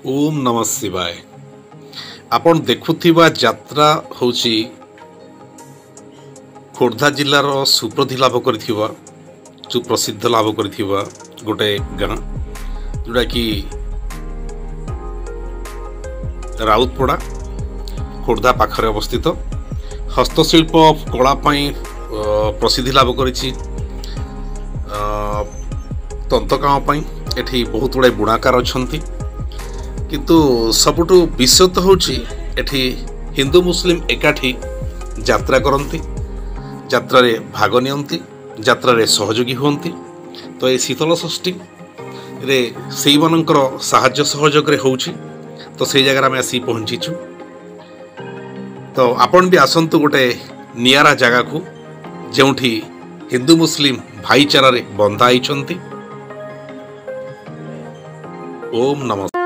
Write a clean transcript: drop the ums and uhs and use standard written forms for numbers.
ओम नमः शिवाय। आपण देखुथिबा यात्रा होची खोर्धा जिल्लार सुप्रसिद्धि लाभ करथिबा सुप्रसिद्ध लाभ करथिबा गोटे गाँ जोटा कि राउतपड़ा खोर्धा पाखरे अवस्थित हस्तशिल्प कला प्रसिद्धि लाभ करिछि। तंतकाम पई एठी बहुत गुड़ाए बुणाकार अछंती, किंतु सबुठु विशेष होची एठी हिंदू मुस्लिम एकाठी यात्रा करती, यात्रा रे भाग नियंती, यात्रा रे सहयोगी हुंती। तो ये शीतल षष्ठी रे सेई मानकर साहाय्य सहयोग रे होची। तो से जगह में आसी पहुंचीचु। तो आपण भी आसंतु गोटे नियारा जगह को जेउठी हिंदू मुस्लिम भाईचारा रे बंधा आइछंती। ओम नमः।